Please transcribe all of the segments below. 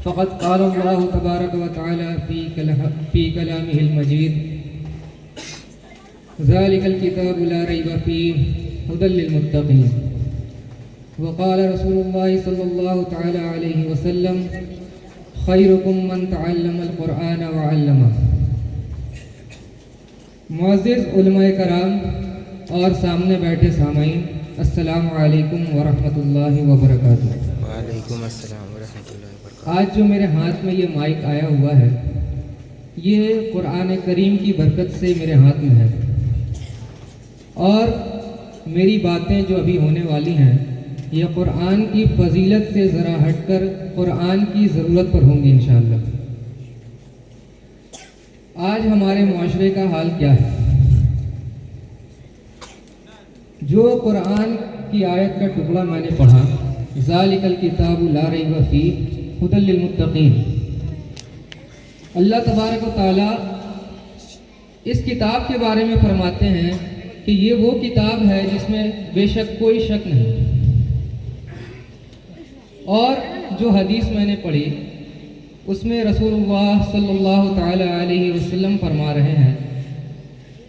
فقد قال الله تبارك وتعالى في كلامه المجيد ذلك الكتاب لا ريب فيه هدى للمتقين. وقال رسول الله صلى الله تعالى عليه وسلم خيركم من تعلم القرآن وعلمه. معزز علماء کرام اور سامنے بیٹھے سامعین، السلام علیکم ورحمۃ اللہ وبرکاتہ۔ وعلیکم السلام ورحمۃ اللہ وبرکاتہ۔ آج جو میرے ہاتھ میں یہ مائک آیا ہوا ہے، یہ قرآن کریم کی برکت سے میرے ہاتھ میں ہے، اور میری باتیں جو ابھی ہونے والی ہیں یہ قرآن کی فضیلت سے ذرا ہٹ کر قرآن کی ضرورت پر ہوں گی انشاءاللہ۔ آج ہمارے معاشرے کا حال کیا ہے؟ جو قرآن کی آیت کا ٹکڑا میں نے پڑھا، ذالک الکتاب لا ریب فیہ ھدی للمتقین، اللہ تبارک و تعالی اس کتاب کے بارے میں فرماتے ہیں کہ یہ وہ کتاب ہے جس میں بے شک کوئی شک نہیں۔ اور جو حدیث میں نے پڑھی اس میں رسول اللہ صلی اللہ تعالی علیہ وسلم فرما رہے ہیں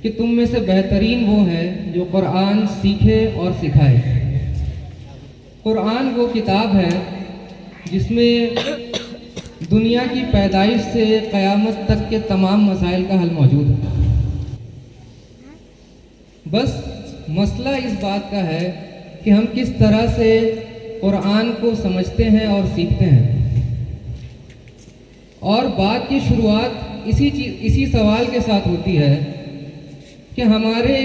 کہ تم میں سے بہترین وہ ہے جو قرآن سیکھے اور سکھائے۔ قرآن وہ کتاب ہے جس میں دنیا کی پیدائش سے قیامت تک کے تمام مسائل کا حل موجود ہے۔ بس مسئلہ اس بات کا ہے کہ ہم کس طرح سے قرآن کو سمجھتے ہیں اور سیکھتے ہیں۔ اور بات کی شروعات اسی سوال کے ساتھ ہوتی ہے کہ ہمارے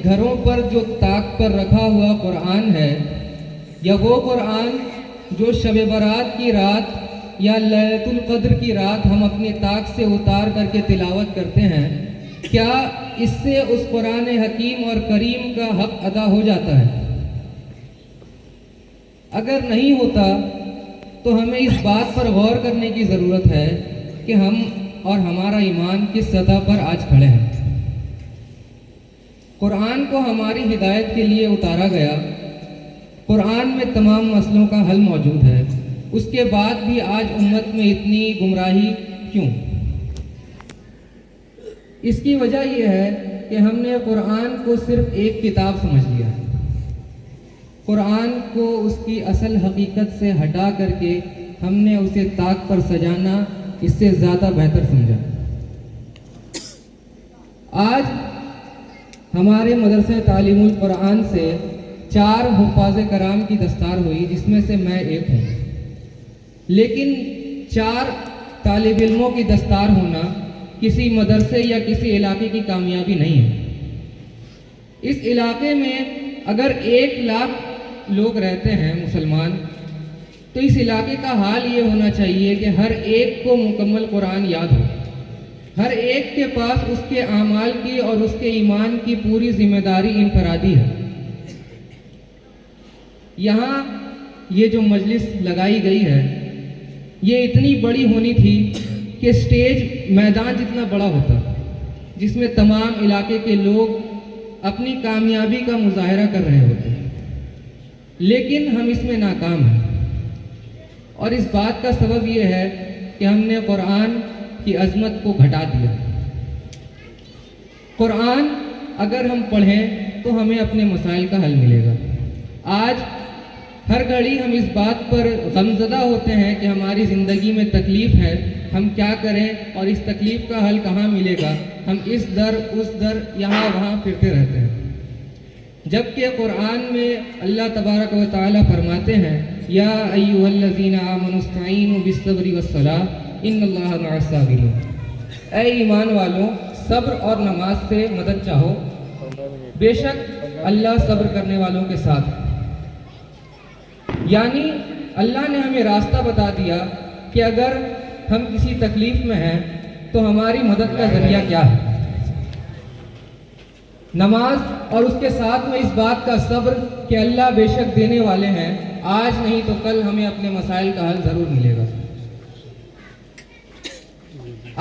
گھروں پر جو طاق پر رکھا ہوا قرآن ہے، یا وہ قرآن جو شب برات کی رات یا لیلۃ القدر کی رات ہم اپنے طاق سے اتار کر کے تلاوت کرتے ہیں، کیا اس سے اس قرآن حکیم اور کریم کا حق ادا ہو جاتا ہے؟ اگر نہیں ہوتا تو ہمیں اس بات پر غور کرنے کی ضرورت ہے کہ ہم اور ہمارا ایمان کس سطح پر آج کھڑے ہیں۔ قرآن کو ہماری ہدایت کے لیے اتارا گیا، قرآن میں تمام مسئلوں کا حل موجود ہے، اس کے بعد بھی آج امت میں اتنی گمراہی کیوں؟ اس کی وجہ یہ ہے کہ ہم نے قرآن کو صرف ایک کتاب سمجھ لیا ہے۔ قرآن کو اس کی اصل حقیقت سے ہٹا کر کے ہم نے اسے طاق پر سجانا اس سے زیادہ بہتر سمجھا۔ آج ہمارے مدرسہ تعلیم القرآن سے 4 حفاظ کرام کی دستار ہوئی، جس میں سے میں ایک ہوں، لیکن 4 طالب علموں کی دستار ہونا کسی مدرسے یا کسی علاقے کی کامیابی نہیں ہے۔ اس علاقے میں اگر 1 لاکھ لوگ رہتے ہیں مسلمان، تو اس علاقے کا حال یہ ہونا چاہیے کہ ہر ایک کو مکمل قرآن یاد ہو، ہر ایک کے پاس اس کے اعمال کی اور اس کے ایمان کی پوری ذمہ داری انفرادی ہے۔ یہاں یہ جو مجلس لگائی گئی ہے یہ اتنی بڑی ہونی تھی کہ سٹیج میدان جتنا بڑا ہوتا، جس میں تمام علاقے کے لوگ اپنی کامیابی کا مظاہرہ کر رہے ہوتے، لیکن ہم اس میں ناکام ہیں۔ اور اس بات کا سبب یہ ہے کہ ہم نے قرآن کی عظمت کو گھٹا دیا۔ قرآن اگر ہم پڑھیں تو ہمیں اپنے مسائل کا حل ملے گا۔ آج ہر گھڑی ہم اس بات پر غمزدہ ہوتے ہیں کہ ہماری زندگی میں تکلیف ہے، ہم کیا کریں اور اس تکلیف کا حل کہاں ملے گا، ہم اس در اس در یہاں وہاں پھرتے رہتے ہیں، جبکہ قرآن میں اللہ تبارک و تعالی فرماتے ہیں یا ایھا الذین آمنوا استعینوا بالصبر والصلاۃ ان اللہ مع الصابرین، اے ایمان والوں صبر اور نماز سے مدد چاہو، بے شک اللہ صبر کرنے والوں کے ساتھ۔ یعنی اللہ نے ہمیں راستہ بتا دیا کہ اگر ہم کسی تکلیف میں ہیں تو ہماری مدد کا ذریعہ کیا ہے، نماز، اور اس کے ساتھ میں اس بات کا صبر کہ اللہ بے شک دینے والے ہیں، آج نہیں تو کل ہمیں اپنے مسائل کا حل ضرور ملے گا۔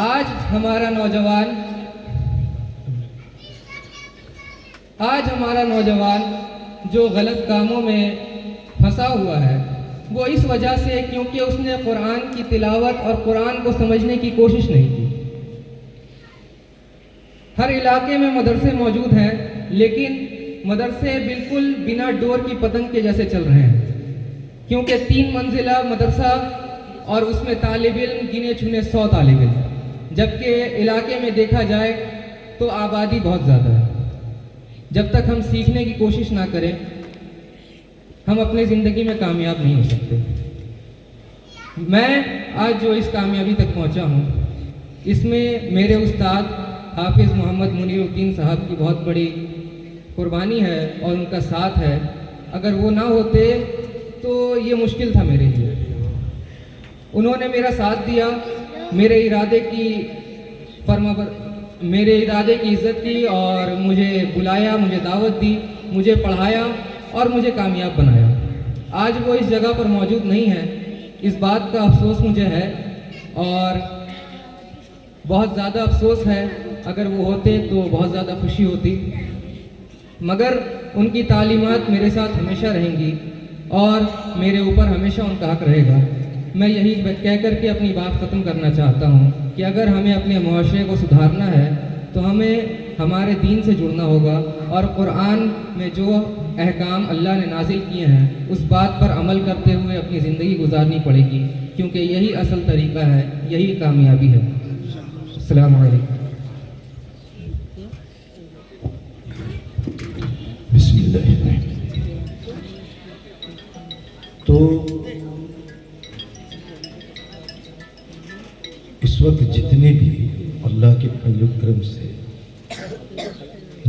آج ہمارا نوجوان جو غلط کاموں میں پھنسا ہوا ہے، وہ اس وجہ سے کیونکہ اس نے قرآن کی تلاوت اور قرآن کو سمجھنے کی کوشش نہیں کی۔ ہر علاقے میں مدرسے موجود ہیں، لیکن مدرسے بالکل بنا ڈور کی پتنگ کے جیسے چل رہے ہیں، کیونکہ 3 منزلہ مدرسہ اور اس میں طالب علم گنے چنے 100 طالب علم، جبکہ علاقے میں دیکھا جائے تو آبادی بہت زیادہ ہے۔ جب تک ہم سیکھنے کی کوشش نہ کریں ہم اپنی زندگی میں کامیاب نہیں ہو سکتے۔ میں آج جو اس کامیابی تک پہنچا ہوں اس میں میرے استاد حافظ محمد منیر الدین صاحب کی بہت بڑی قربانی ہے اور ان کا ساتھ ہے۔ اگر وہ نہ ہوتے تو یہ مشکل تھا میرے لیے۔ انہوں نے میرا ساتھ دیا، میرے ارادے کی عزت کی اور مجھے بلایا، مجھے دعوت دی، مجھے پڑھایا اور مجھے کامیاب بنایا۔ آج وہ اس جگہ پر موجود نہیں ہے، اس بات کا افسوس مجھے ہے اور بہت زیادہ افسوس ہے۔ اگر وہ ہوتے تو بہت زیادہ خوشی ہوتی، مگر ان کی تعلیمات میرے ساتھ ہمیشہ رہیں گی اور میرے اوپر ہمیشہ ان کا حق رہے گا۔ میں یہی کہہ کر کے اپنی بات ختم کرنا چاہتا ہوں کہ اگر ہمیں اپنے معاشرے کو سدھارنا ہے تو ہمیں ہمارے دین سے جڑنا ہوگا اور قرآن میں جو احکام اللہ نے نازل کیے ہیں اس بات پر عمل کرتے ہوئے اپنی زندگی گزارنی پڑے گی، کیونکہ یہی اصل طریقہ ہے، یہی کامیابی ہے۔ السلام علیکم۔ بسم اللہ الرحمن الرحیم۔ تو اس وقت جتنے بھی اللہ کے فضل و کرم سے